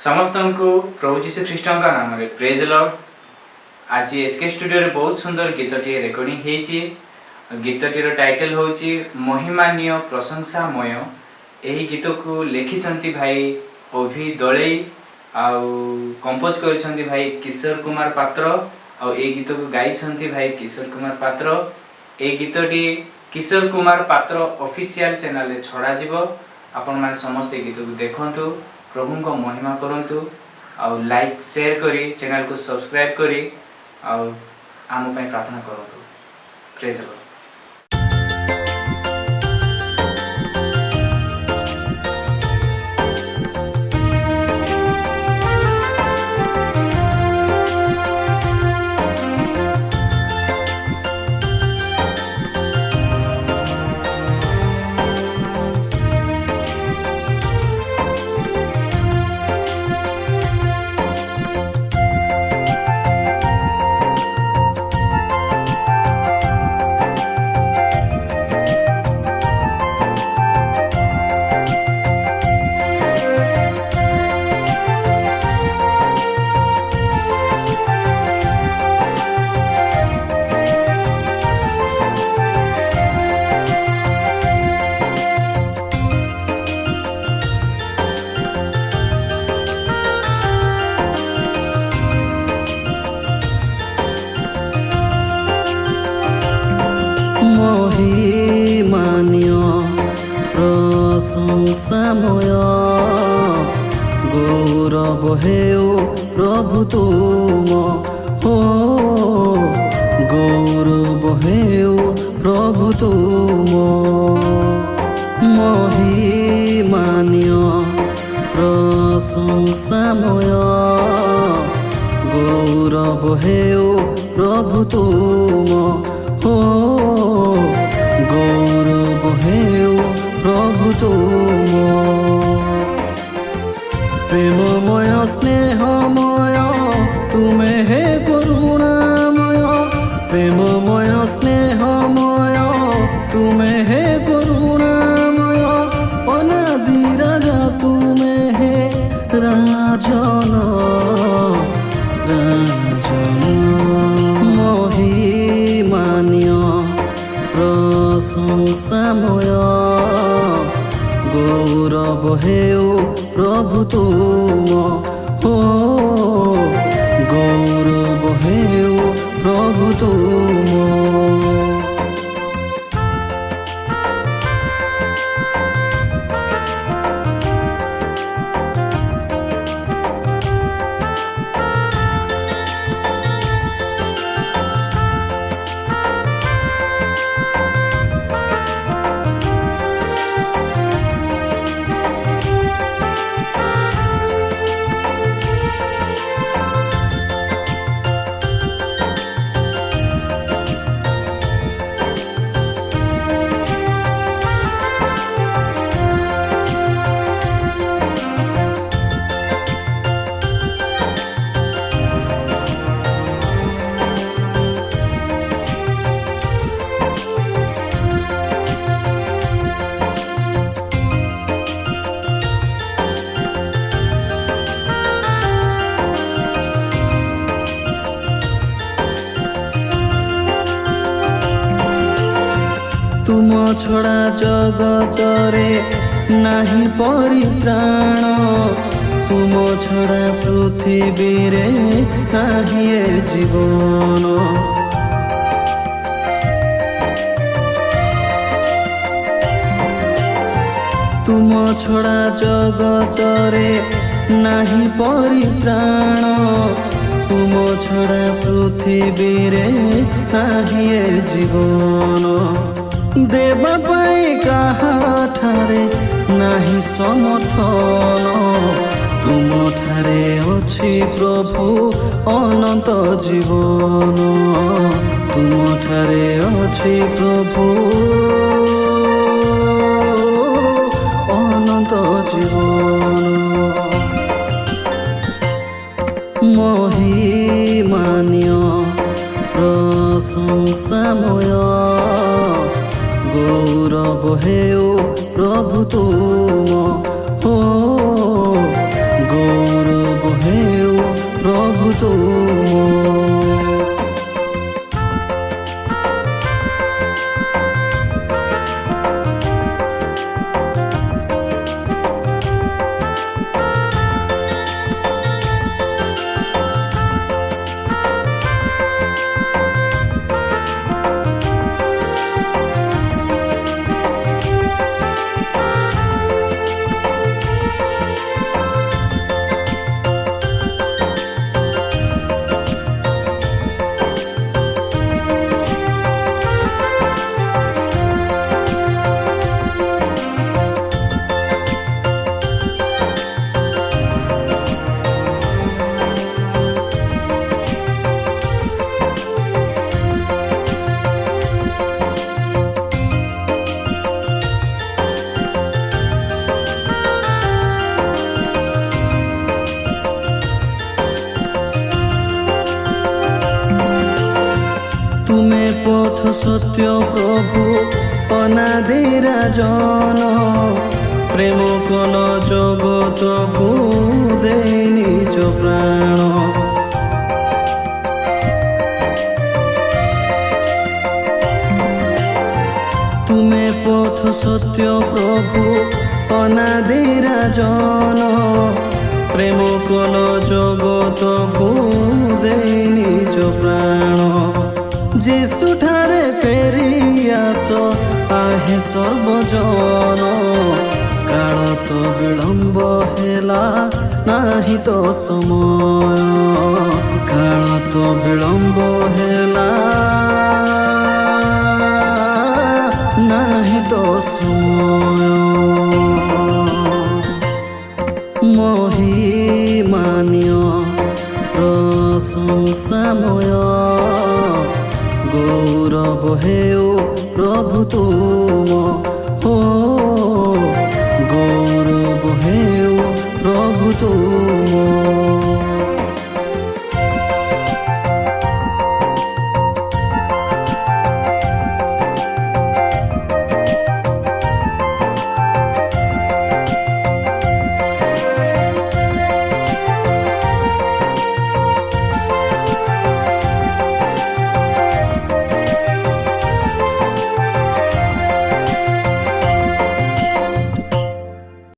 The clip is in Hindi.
समस्त को प्रभु जीशु ख्रीष्ट का नाम रे प्रेज लॉर्ड। आज एसके स्टूडियो रे बहुत सुंदर गीतटी रेकर्डिंग हेची। गीतटीर टाइटल होची महिमान्य प्रशंसामय। यही गीत को लिखिसंती भाई ओभी दळई आउ कंपोज करिसंती भाई किशोर कुमार पात्र और ए गीत को गाइसंती भाई किशोर कुमार पात्र। ए गीतटी किशोर कुमार पात्र ऑफिशियल चैनल रे छड़ा जीवो। आपण माने समस्त गीत को देखंतु, प्रभु को महिमा करंतु और लाइक शेयर करी चैनल को सब्सक्राइब करी और आम पई प्रार्थना करंतु। Praise the Lord. महिमान्य प्रशंसामय गौरव हेउ प्रभु तुम हो। गौरव हेउ प्रभु तुम। महिमान्य प्रशंसामय गौरव हेउ प्रभु तुम हो। गौरव हेउ प्रभु तुम। प्रेममय स्नेहमय तुमे हे करुणामय। प्रेममय स्नेहमय तुमे हे करुणामय। अनादि राजा तुमे हे राजन महिमान्य प्रशंसामय गौरव हेउ प्रभु तुम हो। गौरव हेउ प्रभु तुम। तुम छड़ा जगतरे नाही परित्राण। तुम छड़ा पृथ्वी रे नाही जीवन। तुम छड़ा जगतरे नाही परित्राण। तुम छड़ा पृथ्वी रे नाही जीवन। देवा पाई काहाठारे नाही समर्थन। तुम ठारे अछि प्रभु अनंत जीवन। तुम ठारे अछि प्रभु अनंत जीवन। महिमान्य प्रशंसामय गौरव हेउ प्रभु तुम हो। गौरव সত্য প্রভু অনাদি রাজন প্রেম কল জগতকু দেই নিজ প্রাণ তুমে পথ সত্য প্রভু অনাদি রাজন প্রেম কল জগতকু দেই নিজ প্রাণ যিশুঠারে ফেরি আস আহে সর্বজন কাল তো বিলম্ব হেলা নাহি তো সময় কাল তো বিলম্ব হেলা নাহি তো সময় মহিমান্য প্রশংসাময় গৌরব হেউ প্রভু তুম